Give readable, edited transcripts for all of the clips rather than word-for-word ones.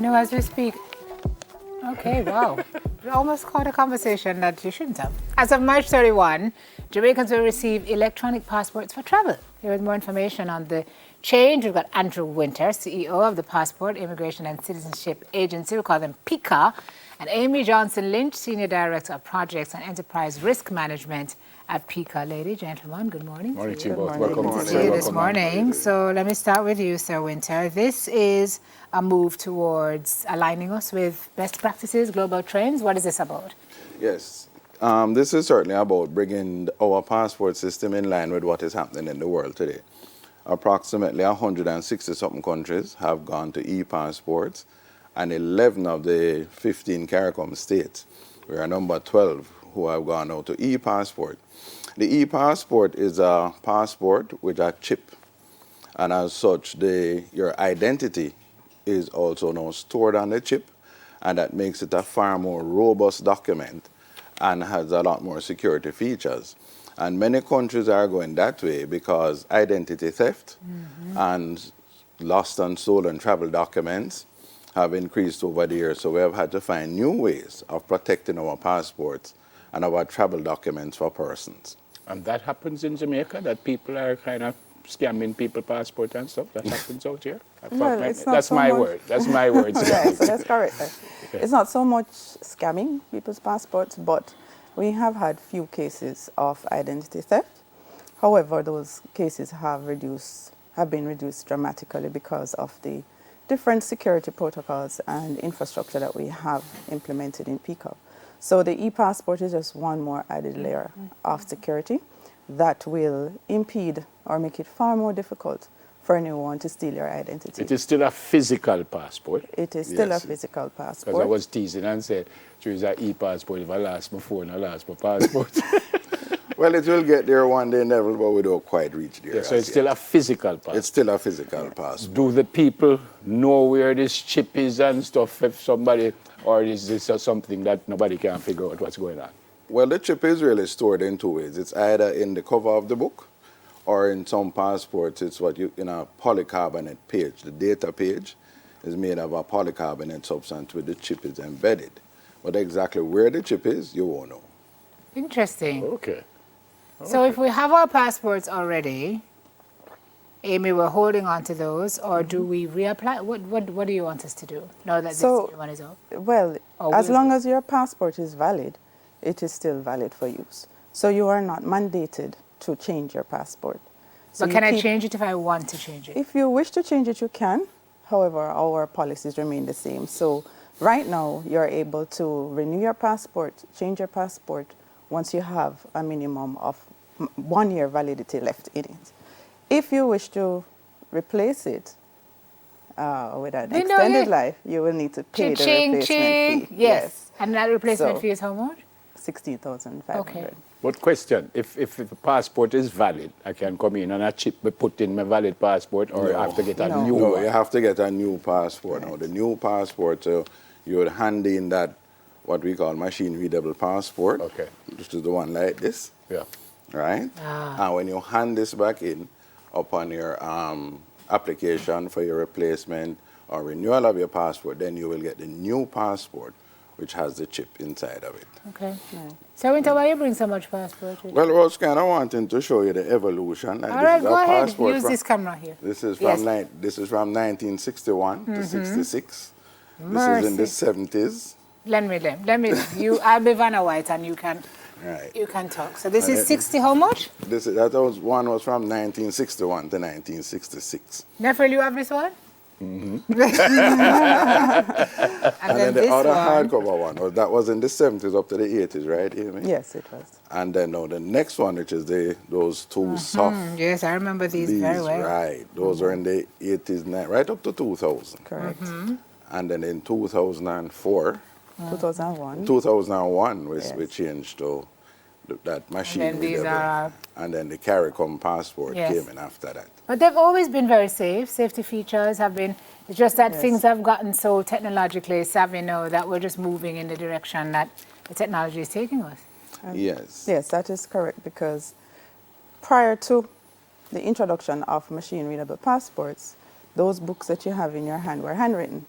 No, as we speak. Okay, wow. We almost caught a conversation that you shouldn't have. As of March 31, Jamaicans will receive electronic passports for travel. Here is more information on the change. We've got Andrew Winter, CEO of the Passport, Immigration and Citizenship Agency, we call them PICA, and Amy Johnson-Lynch, Senior Director of Projects and Enterprise Risk Management at PICA. Ladies, gentlemen, good morning. Morning to you Good both. morning. Welcome Good to see you this morning. So let me start with you, Sir Winter. This is a move towards aligning us with best practices, global trends. What is this about? Yes, this is certainly about bringing our passport system in line with what is happening in the world today. Approximately 160-something countries have gone to e-passports, and 11 of the 15 CARICOM states, we are number 12, who have gone out to e-passport. The e-passport is a passport with a chip, and as such, your identity is also now stored on the chip, and that makes it a far more robust document and has a lot more security features. And many countries are going that way because identity theft and lost and stolen travel documents have increased over the years. So we have had to find new ways of protecting our passports and our travel documents for persons. And that happens in Jamaica, that people are kind of scamming people's passport and stuff. That happens out here. Well, it's not that's so my much. word. That's my word. Right, so that's correct. Okay. It's not so much scamming people's passports, but we have had few cases of identity theft. However, those cases have been reduced dramatically because of the different security protocols and infrastructure that we have implemented in PICA. So the e-passport is just one more added layer of security that will impede or make it far more difficult for anyone to steal your identity. It is still a physical passport. It is still Yes. a physical Because passport. I was teasing and said, choose an e-passport if I last my phone, I last my passport. Well, it will get there one day, Neville, but we don't quite reach there. Yeah, so as it's still yet. a physical passport. It's still a physical passport. Do the people know where this chip is and stuff if somebody, or is this something that nobody can figure out what's going on? Well, the chip is really stored in two ways. It's either in the cover of the book, or in some passports, it's in a polycarbonate page. The data page is made of a polycarbonate substance where the chip is embedded. But exactly where the chip is, you won't know. Interesting. Okay. So if we have our passports already, Amy, we're holding on to those, or do we reapply? What do you want us to do now that this new one is up? Well, Oh, as will long as your passport is valid, it is still valid for use. So you are not mandated to change your passport. So But can I change it if I want to change it? If you wish to change it, you can. However, our policies remain the same. So right now, you're able to renew your passport, change your passport, once you have a minimum of 1 year validity left in it. If you wish to replace it with an extended life, you will need to pay the replacement fee. Yes. And that replacement So- fee is how much? 16,500. Okay. But question, if the passport is valid, I can come in and a chip be put in my valid passport, or I have to get a No. new No, one? you have to get a new passport now. The new passport, so you would hand in that, what we call machine-readable passport, Okay. which is the one like this, Yeah. right? And when you hand this back in upon your application for your replacement or renewal of your passport, then you will get the new passport, which has the chip inside of it. Okay. So, Winter, why you bring so much passport with you? Well, I was kind of wanting to show you the evolution. And All right, this is go a ahead. passport Use from- this camera here. This is Yes. from 1961 to 66. Mercy. This is in the 70s. Let me. I'll be Vanna White, and you can Right. talk. So this And is it- 60. How much? One was from 1961 to 1966. Nefrel, you have this one. and And then the this other one. hardcover one, that was in the 70s up to the 80s, right, Amy? Yes, it was. And then now the next one, which is those two soft. Yes, I remember these very well. Right. Those are in the 80s, right up to 2000. Correct. And then in 2004, 2001. 2001, we Yes. changed to that machine. And then these readable. are- And then the CARICOM passport Yes. came in after that. But they've always been very safe. Safety features have been. It's just that Yes. things have gotten so technologically savvy now that we're just moving in the direction that the technology is taking us. Yes. Yes, that is correct, because prior to the introduction of machine-readable passports, those books that you have in your hand were handwritten.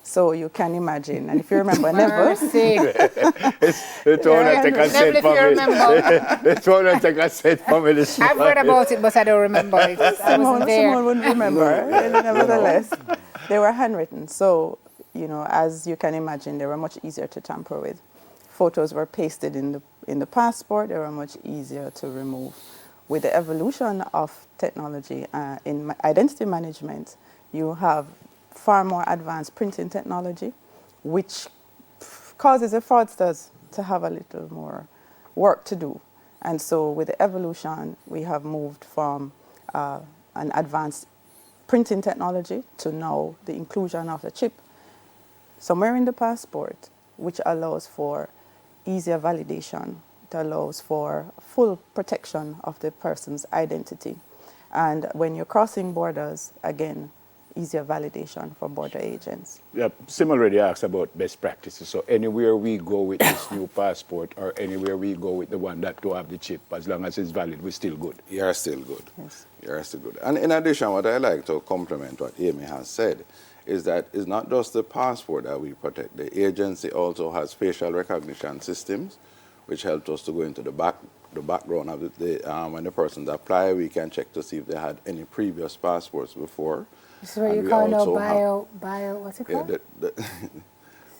So you can imagine, and if you remember Neville, Mercy. It's one that take a set Neville, if for you me. remember. It's one that take a set for me this I've read about it, but I don't remember it. I wasn't there. Simone wouldn't remember. Nevertheless, they were handwritten. So, as you can imagine, they were much easier to tamper with. Photos were pasted in the passport. They were much easier to remove. With the evolution of technology in identity management, you have far more advanced printing technology, which causes the fraudsters to have a little more work to do. And so with the evolution, we have moved from an advanced printing technology to now the inclusion of the chip somewhere in the passport, which allows for easier validation. It allows for full protection of the person's identity. And when you're crossing borders, again, easier validation for border agents. Yeah, similarly asked about best practices. So anywhere we go with this new passport or anywhere we go with the one that don't have the chip, as long as it's valid, we're still good. You're still good. Yes. You're still good. And in addition, what I like to compliment what Amy has said is that it's not just the passport that we protect. The agency also has facial recognition systems, which helps us to go into the background of when the persons apply. We can check to see if they had any previous passports before. This is what And you we call now also bio, what's it Yeah, called?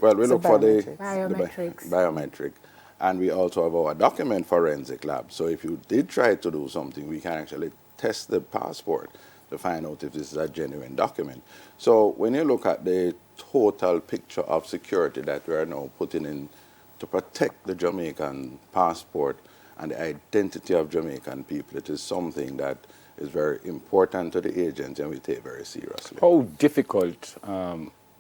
well, we It's look a for the biometrics. biometric, and we also have our document forensic lab. So if you did try to do something, we can actually test the passport to find out if this is a genuine document. So when you look at the total picture of security that we are now putting in to protect the Jamaican passport and the identity of Jamaican people, it is something that is very important to the agent and we take very seriously. How difficult,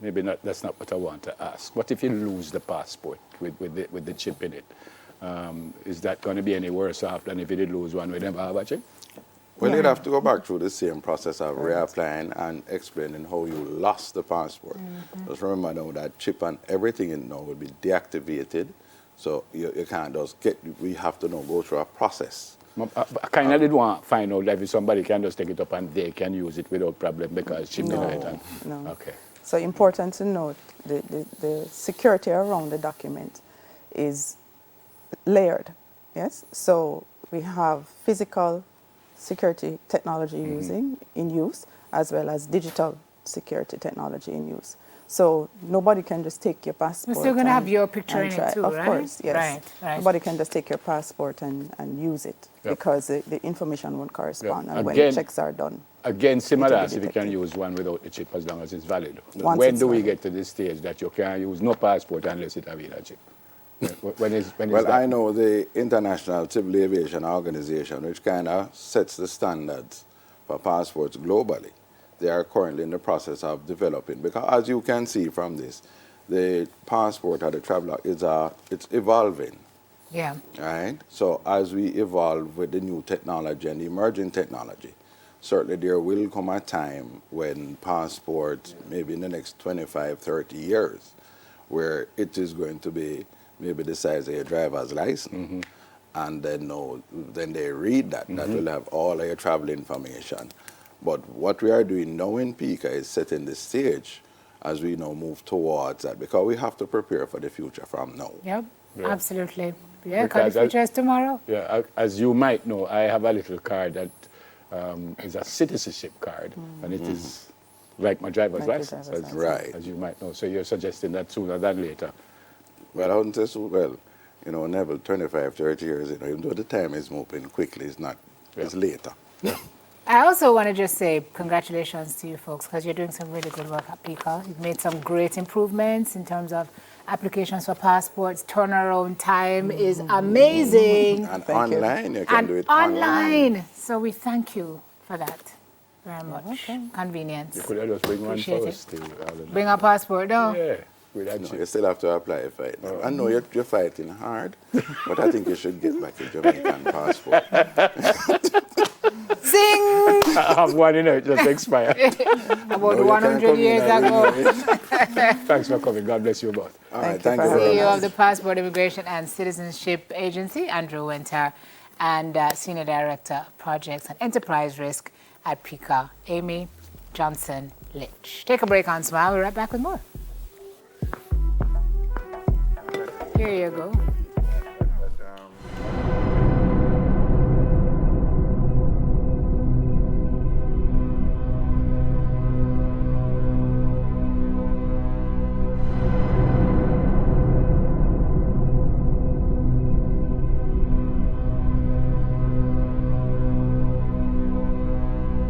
maybe not, that's not what I want to ask. What if you lose the passport with the chip in it? Is that going to be any worse off than if you did lose one with never have a chip? Well, you'd have to go back through the same process of reapplying and explaining how you lost the passport. Just remember now that chip and everything in now will be deactivated, so you can't just we have to now go through a process. I kind of did want to find out if somebody can just take it up and they can use it without problem because chip in it. No. Okay. So important to note, the security around the document is layered, yes? So we have physical security technology in use, as well as digital security technology in use. So nobody can just take your passport. You're still going to have your picture in try. it too, Of right? course, yes. Right. Nobody can just take your passport and use it because the information won't correspond. And when checks are done. Again, similar as if you detected. can use one without the chip as long as it's valid. Once When it's do we valid. get to this stage that you can't use no passport unless it has a chip? When is Well, that? I know the International Civil Aviation Organization, which kind of sets the standards for passports globally. They are currently in the process of developing, because as you can see from this, the passport of the traveler it's evolving. Yeah. Right? So as we evolve with the new technology and the emerging technology, certainly there will come a time when passports, maybe in the next 25, 30 years, where it is going to be maybe the size of your driver's license. And then they read that. That will have all of your travel information. But what we are doing now in PICA is setting the stage as we now move towards that, because we have to prepare for the future from now. Yep. Yeah. Absolutely. Yeah, Because the future is tomorrow. Yeah, as you might know, I have a little card that is a citizenship card, and it is like my driver's Like your license, driver's as, license. as you might know. So you're suggesting that sooner than later. Well, I wouldn't say so. Well, Neville, 25, 30 years, even though the time is moving quickly, it's not, it's later. I also want to just say congratulations to you folks, because you're doing some really good work at PICA. You've made some great improvements in terms of applications for passports. Turnaround time is amazing. And Thank you. online, you can And do it online. So we thank you for that very much. Convenience. You could have just bring one Appreciate for it. us still. Bring a passport, no? Yeah, with that No, chip. you still have to apply for it. I know you're fighting hard, but I think you should get back your Jamaican passport. Sing! I have one in it, just expired. About No, you 100 can't come in years and ago. renew it. Thanks for coming. God bless you both. All right, Thank thank you you for very CEO much. of the Passport Immigration and Citizenship Agency, Andrew Winter, and Senior Director of Projects and Enterprise Risk at PICA, Amy Johnson Lynch. Take a break on Smile. We're right back with more. Here you go.